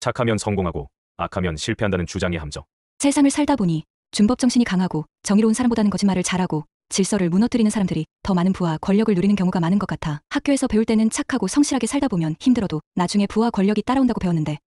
착하면 성공하고 악하면 실패한다는 주장의 함정. 세상을 살다 보니 준법 정신이 강하고 정의로운 사람보다는 거짓말을 잘하고 질서를 무너뜨리는 사람들이 더 많은 부와 권력을 누리는 경우가 많은 것 같아. 학교에서 배울 때는 착하고 성실하게 살다 보면 힘들어도 나중에 부와 권력이 따라온다고 배웠는데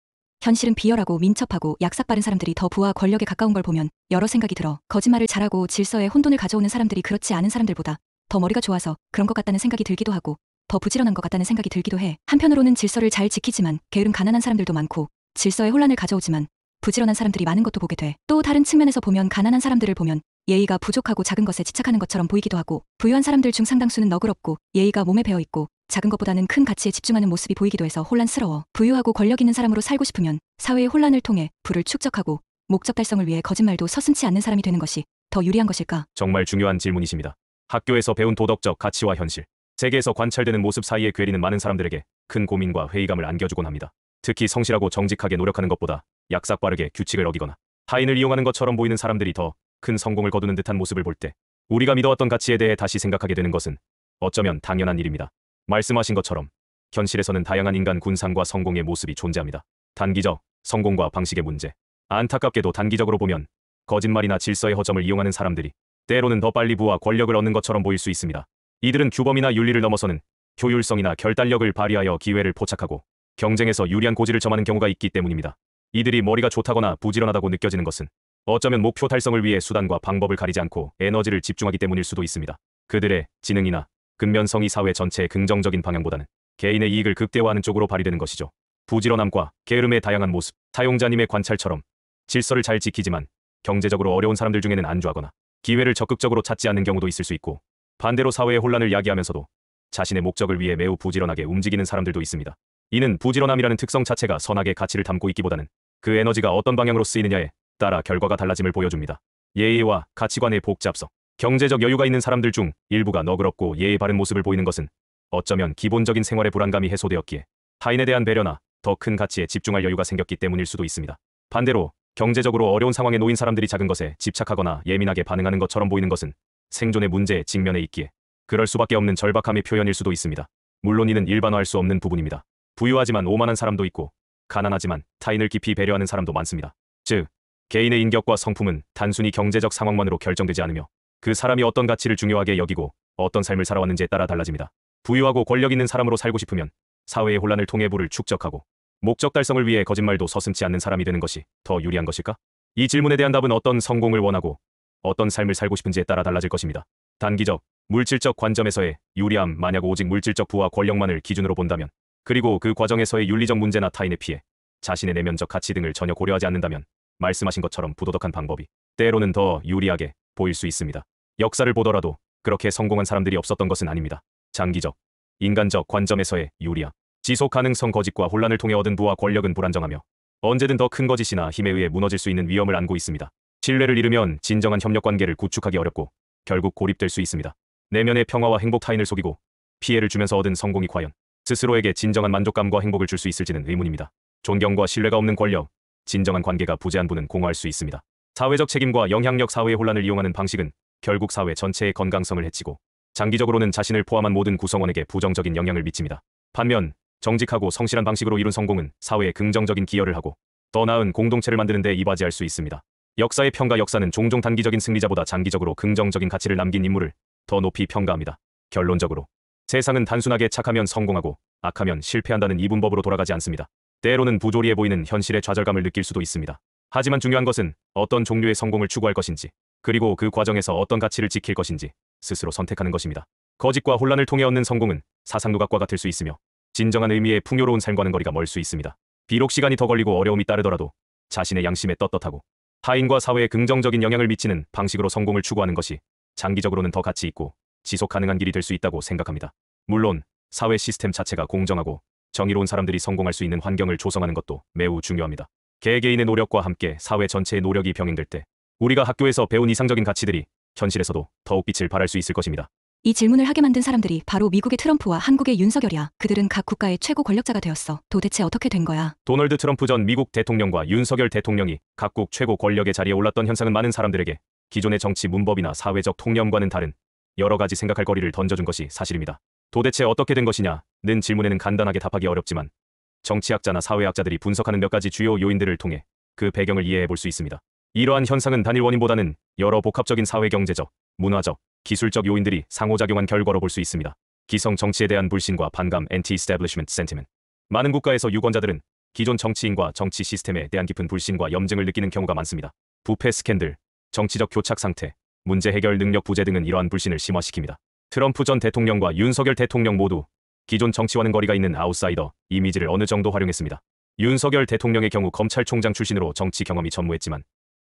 현실은 비열하고 민첩하고 약삭 빠른 사람들이 더 부와 권력에 가까운 걸 보면 여러 생각이 들어. 거짓말을 잘하고 질서에 혼돈을 가져오는 사람들이 그렇지 않은 사람들보다 더 머리가 좋아서 그런 것 같다는 생각이 들기도 하고 더 부지런한 것 같다는 생각이 들기도 해. 한편으로는 질서를 잘 지키지만 게으름 가난한 사람들도 많고 질서에 혼란을 가져오지만 부지런한 사람들이 많은 것도 보게 돼. 또 다른 측면에서 보면 가난한 사람들을 보면 예의가 부족하고 작은 것에 집착하는 것처럼 보이기도 하고 부유한 사람들 중 상당수는 너그럽고 예의가 몸에 배어 있고 작은 것보다는 큰 가치에 집중하는 모습이 보이기도 해서 혼란스러워. 부유하고 권력 있는 사람으로 살고 싶으면 사회의 혼란을 통해 부를 축적하고 목적 달성을 위해 거짓말도 서슴지 않는 사람이 되는 것이 더 유리한 것일까? 정말 중요한 질문이십니다. 학교에서 배운 도덕적 가치와 현실, 세계에서 관찰되는 모습 사이에 괴리는 많은 사람들에게 큰 고민과 회의감을 안겨주곤 합니다. 특히 성실하고 정직하게 노력하는 것보다 약삭 빠르게 규칙을 어기거나 타인을 이용하는 것처럼 보이는 사람들이 더 큰 성공을 거두는 듯한 모습을 볼 때 우리가 믿어왔던 가치에 대해 다시 생각하게 되는 것은 어쩌면 당연한 일입니다. 말씀하신 것처럼 현실에서는 다양한 인간 군상과 성공의 모습이 존재합니다. 단기적 성공과 방식의 문제. 안타깝게도 단기적으로 보면 거짓말이나 질서의 허점을 이용하는 사람들이 때로는 더 빨리 부와 권력을 얻는 것처럼 보일 수 있습니다. 이들은 규범이나 윤리를 넘어서는 효율성이나 결단력을 발휘하여 기회를 포착하고 경쟁에서 유리한 고지를 점하는 경우가 있기 때문입니다. 이들이 머리가 좋다거나 부지런하다고 느껴지는 것은 어쩌면 목표 달성을 위해 수단과 방법을 가리지 않고 에너지를 집중하기 때문일 수도 있습니다. 그들의 지능이나 근면성이 사회 전체의 긍정적인 방향보다는 개인의 이익을 극대화하는 쪽으로 발휘되는 것이죠. 부지런함과 게으름의 다양한 모습, 사용자님의 관찰처럼 질서를 잘 지키지만 경제적으로 어려운 사람들 중에는 안주하거나 기회를 적극적으로 찾지 않는 경우도 있을 수 있고 반대로 사회의 혼란을 야기하면서도 자신의 목적을 위해 매우 부지런하게 움직이는 사람들도 있습니다. 이는 부지런함이라는 특성 자체가 선악의 가치를 담고 있기보다는 그 에너지가 어떤 방향으로 쓰이느냐에 따라 결과가 달라짐을 보여줍니다. 예의와 가치관의 복잡성. 경제적 여유가 있는 사람들 중 일부가 너그럽고 예의 바른 모습을 보이는 것은 어쩌면 기본적인 생활의 불안감이 해소되었기에 타인에 대한 배려나 더 큰 가치에 집중할 여유가 생겼기 때문일 수도 있습니다. 반대로 경제적으로 어려운 상황에 놓인 사람들이 작은 것에 집착하거나 예민하게 반응하는 것처럼 보이는 것은 생존의 문제에 직면해 있기에 그럴 수밖에 없는 절박함의 표현일 수도 있습니다. 물론 이는 일반화할 수 없는 부분입니다. 부유하지만 오만한 사람도 있고 가난하지만 타인을 깊이 배려하는 사람도 많습니다. 즉, 개인의 인격과 성품은 단순히 경제적 상황만으로 결정되지 않으며 그 사람이 어떤 가치를 중요하게 여기고 어떤 삶을 살아왔는지에 따라 달라집니다. 부유하고 권력 있는 사람으로 살고 싶으면 사회의 혼란을 통해 부를 축적하고 목적 달성을 위해 거짓말도 서슴지 않는 사람이 되는 것이 더 유리한 것일까? 이 질문에 대한 답은 어떤 성공을 원하고 어떤 삶을 살고 싶은지에 따라 달라질 것입니다. 단기적, 물질적 관점에서의 유리함, 만약 오직 물질적 부와 권력만을 기준으로 본다면, 그리고 그 과정에서의 윤리적 문제나 타인의 피해, 자신의 내면적 가치 등을 전혀 고려하지 않는다면 말씀하신 것처럼 부도덕한 방법이 때로는 더 유리하게 보일 수 있습니다. 역사를 보더라도 그렇게 성공한 사람들이 없었던 것은 아닙니다. 장기적, 인간적 관점에서의 유리함, 지속 가능성 거짓과 혼란을 통해 얻은 부와 권력은 불안정하며 언제든 더 큰 거짓이나 힘에 의해 무너질 수 있는 위험을 안고 있습니다. 신뢰를 잃으면 진정한 협력 관계를 구축하기 어렵고 결국 고립될 수 있습니다. 내면의 평화와 행복, 타인을 속이고 피해를 주면서 얻은 성공이 과연 스스로에게 진정한 만족감과 행복을 줄 수 있을지는 의문입니다. 존경과 신뢰가 없는 권력, 진정한 관계가 부재한 부는 공허할 수 있습니다. 사회적 책임과 영향력, 사회의 혼란을 이용하는 방식은 결국 사회 전체의 건강성을 해치고 장기적으로는 자신을 포함한 모든 구성원에게 부정적인 영향을 미칩니다. 반면 정직하고 성실한 방식으로 이룬 성공은 사회에 긍정적인 기여를 하고 더 나은 공동체를 만드는 데 이바지할 수 있습니다. 역사의 평가. 역사는 종종 단기적인 승리자보다 장기적으로 긍정적인 가치를 남긴 인물을 더 높이 평가합니다. 결론적으로 세상은 단순하게 착하면 성공하고 악하면 실패한다는 이분법으로 돌아가지 않습니다. 때로는 부조리해 보이는 현실의 좌절감을 느낄 수도 있습니다. 하지만 중요한 것은 어떤 종류의 성공을 추구할 것인지, 그리고 그 과정에서 어떤 가치를 지킬 것인지 스스로 선택하는 것입니다. 거짓과 혼란을 통해 얻는 성공은 사상 누각과 같을 수 있으며 진정한 의미의 풍요로운 삶과는 거리가 멀 수 있습니다. 비록 시간이 더 걸리고 어려움이 따르더라도 자신의 양심에 떳떳하고 타인과 사회에 긍정적인 영향을 미치는 방식으로 성공을 추구하는 것이 장기적으로는 더 가치 있고 지속 가능한 길이 될 수 있다고 생각합니다. 물론 사회 시스템 자체가 공정하고 정의로운 사람들이 성공할 수 있는 환경을 조성하는 것도 매우 중요합니다. 개개인의 노력과 함께 사회 전체의 노력이 병행될 때 우리가 학교에서 배운 이상적인 가치들이 현실에서도 더욱 빛을 발할 수 있을 것입니다. 이 질문을 하게 만든 사람들이 바로 미국의 트럼프와 한국의 윤석열이야. 그들은 각 국가의 최고 권력자가 되었어. 도대체 어떻게 된 거야? 도널드 트럼프 전 미국 대통령과 윤석열 대통령이 각국 최고 권력의 자리에 올랐던 현상은 많은 사람들에게 기존의 정치 문법이나 사회적 통념과는 다른 여러 가지 생각할 거리를 던져준 것이 사실입니다. 도대체 어떻게 된 것이냐는 질문에는 간단하게 답하기 어렵지만 정치학자나 사회학자들이 분석하는 몇 가지 주요 요인들을 통해 그 배경을 이해해 볼 수 있습니다. 이러한 현상은 단일 원인보다는 여러 복합적인 사회 경제적, 문화적, 기술적 요인들이 상호작용한 결과로 볼 수 있습니다. 기성 정치에 대한 불신과 반감 (anti-establishment sentiment). 많은 국가에서 유권자들은 기존 정치인과 정치 시스템에 대한 깊은 불신과 염증을 느끼는 경우가 많습니다. 부패 스캔들, 정치적 교착 상태, 문제 해결 능력 부재 등은 이러한 불신을 심화시킵니다. 트럼프 전 대통령과 윤석열 대통령 모두 기존 정치와는 거리가 있는 아웃사이더 이미지를 어느 정도 활용했습니다. 윤석열 대통령의 경우 검찰총장 출신으로 정치 경험이 전무했지만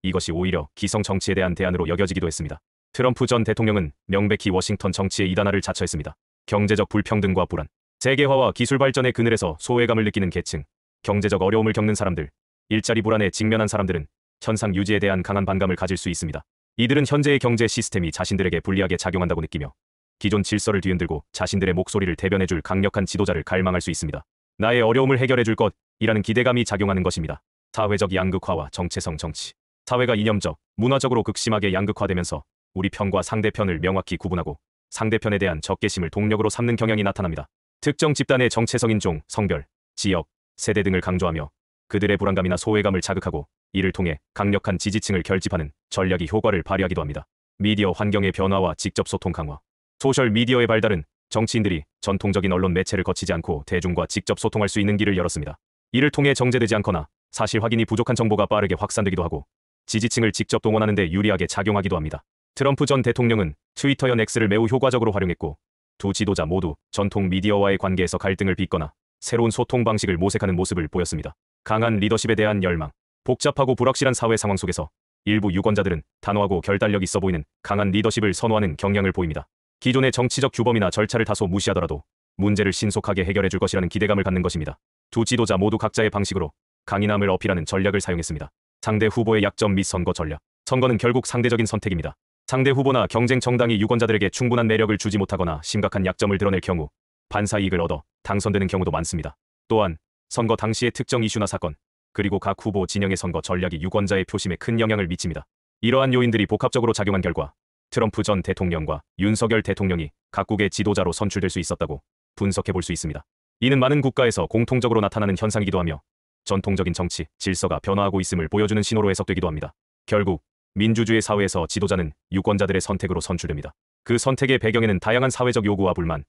이것이 오히려 기성 정치에 대한 대안으로 여겨지기도 했습니다. 트럼프 전 대통령은 명백히 워싱턴 정치의 이단화를 자처했습니다. 경제적 불평등과 불안, 세계화와 기술 발전의 그늘에서 소외감을 느끼는 계층, 경제적 어려움을 겪는 사람들, 일자리 불안에 직면한 사람들은 현상 유지에 대한 강한 반감을 가질 수 있습니다. 이들은 현재의 경제 시스템이 자신들에게 불리하게 작용한다고 느끼며 기존 질서를 뒤흔들고 자신들의 목소리를 대변해줄 강력한 지도자를 갈망할 수 있습니다. 나의 어려움을 해결해줄 것이라는 기대감이 작용하는 것입니다. 사회적 양극화와 정체성 정치. 사회가 이념적, 문화적으로 극심하게 양극화되면서 우리 편과 상대편을 명확히 구분하고 상대편에 대한 적개심을 동력으로 삼는 경향이 나타납니다. 특정 집단의 정체성 인종, 성별, 지역, 세대 등을 강조하며 그들의 불안감이나 소외감을 자극하고 이를 통해 강력한 지지층을 결집하는 전략이 효과를 발휘하기도 합니다. 미디어 환경의 변화와 직접 소통 강화. 소셜 미디어의 발달은 정치인들이 전통적인 언론 매체를 거치지 않고 대중과 직접 소통할 수 있는 길을 열었습니다. 이를 통해 정제되지 않거나 사실 확인이 부족한 정보가 빠르게 확산되기도 하고 지지층을 직접 동원하는 데 유리하게 작용하기도 합니다. 트럼프 전 대통령은 트위터연 X를 매우 효과적으로 활용했고 두 지도자 모두 전통 미디어와의 관계에서 갈등을 빚거나 새로운 소통 방식을 모색하는 모습을 보였습니다. 강한 리더십에 대한 열망. 복잡하고 불확실한 사회 상황 속에서 일부 유권자들은 단호하고 결단력 있어 보이는 강한 리더십을 선호하는 경향을 보입니다. 기존의 정치적 규범이나 절차를 다소 무시하더라도 문제를 신속하게 해결해 줄 것이라는 기대감을 갖는 것입니다. 두 지도자 모두 각자의 방식으로 강인함을 어필하는 전략을 사용했습니다. 상대 후보의 약점 및 선거 전략. 선거는 결국 상대적인 선택입니다. 상대 후보나 경쟁 정당이 유권자들에게 충분한 매력을 주지 못하거나 심각한 약점을 드러낼 경우 반사 이익을 얻어 당선되는 경우도 많습니다. 또한 선거 당시의 특정 이슈나 사건, 그리고 각 후보 진영의 선거 전략이 유권자의 표심에 큰 영향을 미칩니다. 이러한 요인들이 복합적으로 작용한 결과 트럼프 전 대통령과 윤석열 대통령이 각국의 지도자로 선출될 수 있었다고 분석해 볼 수 있습니다. 이는 많은 국가에서 공통적으로 나타나는 현상이기도 하며 전통적인 정치, 질서가 변화하고 있음을 보여주는 신호로 해석되기도 합니다. 결국 민주주의 사회에서 지도자는 유권자들의 선택으로 선출됩니다. 그 선택의 배경에는 다양한 사회적 요구와 불만,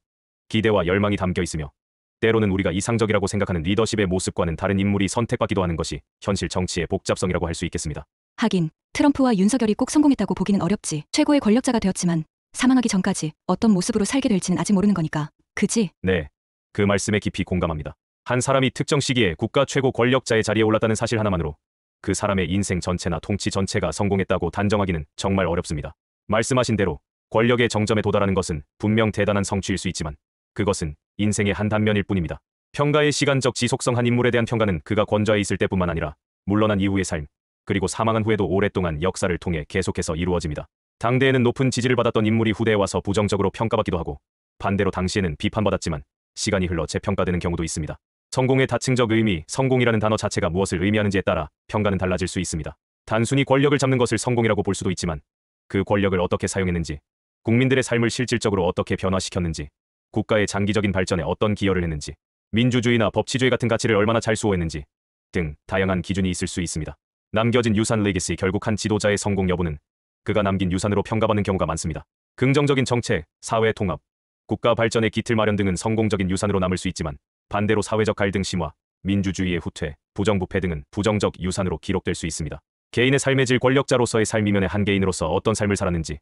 기대와 열망이 담겨 있으며 때로는 우리가 이상적이라고 생각하는 리더십의 모습과는 다른 인물이 선택받기도 하는 것이 현실 정치의 복잡성이라고 할 수 있겠습니다. 하긴 트럼프와 윤석열이 꼭 성공했다고 보기는 어렵지. 최고의 권력자가 되었지만 사망하기 전까지 어떤 모습으로 살게 될지는 아직 모르는 거니까. 그지? 네, 그 말씀에 깊이 공감합니다. 한 사람이 특정 시기에 국가 최고 권력자의 자리에 올랐다는 사실 하나만으로 그 사람의 인생 전체나 통치 전체가 성공했다고 단정하기는 정말 어렵습니다. 말씀하신 대로 권력의 정점에 도달하는 것은 분명 대단한 성취일 수 있지만 그것은 인생의 한 단면일 뿐입니다. 평가의 시간적 지속성. 한 인물에 대한 평가는 그가 권좌에 있을 때뿐만 아니라 물러난 이후의 삶, 그리고 사망한 후에도 오랫동안 역사를 통해 계속해서 이루어집니다. 당대에는 높은 지지를 받았던 인물이 후대에 와서 부정적으로 평가받기도 하고 반대로 당시에는 비판받았지만 시간이 흘러 재평가되는 경우도 있습니다. 성공의 다층적 의미, 성공이라는 단어 자체가 무엇을 의미하는지에 따라 평가는 달라질 수 있습니다. 단순히 권력을 잡는 것을 성공이라고 볼 수도 있지만 그 권력을 어떻게 사용했는지, 국민들의 삶을 실질적으로 어떻게 변화시켰는지, 국가의 장기적인 발전에 어떤 기여를 했는지, 민주주의나 법치주의 같은 가치를 얼마나 잘 수호했는지 등 다양한 기준이 있을 수 있습니다. 남겨진 유산 레거시. 결국 한 지도자의 성공 여부는 그가 남긴 유산으로 평가받는 경우가 많습니다. 긍정적인 정책, 사회 통합, 국가 발전의 기틀 마련 등은 성공적인 유산으로 남을 수 있지만 반대로 사회적 갈등 심화, 민주주의의 후퇴, 부정부패 등은 부정적 유산으로 기록될 수 있습니다. 개인의 삶의 질. 권력자로서의 삶이면에 한 개인으로서 어떤 삶을 살았는지,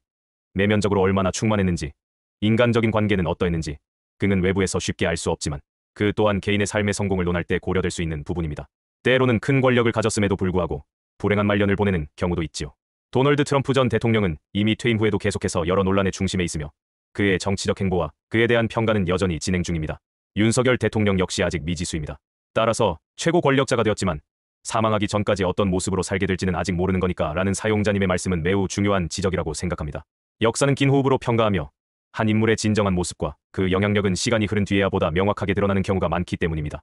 내면적으로 얼마나 충만했는지, 인간적인 관계는 어떠했는지 그는 외부에서 쉽게 알 수 없지만 그 또한 개인의 삶의 성공을 논할 때 고려될 수 있는 부분입니다. 때로는 큰 권력을 가졌음에도 불구하고 불행한 말년을 보내는 경우도 있지요. 도널드 트럼프 전 대통령은 이미 퇴임 후에도 계속해서 여러 논란의 중심에 있으며 그의 정치적 행보와 그에 대한 평가는 여전히 진행 중입니다. 윤석열 대통령 역시 아직 미지수입니다. 따라서 최고 권력자가 되었지만 사망하기 전까지 어떤 모습으로 살게 될지는 아직 모르는 거니까 라는 사용자님의 말씀은 매우 중요한 지적이라고 생각합니다. 역사는 긴 호흡으로 평가하며 한 인물의 진정한 모습과 그 영향력은 시간이 흐른 뒤에야 보다 명확하게 드러나는 경우가 많기 때문입니다.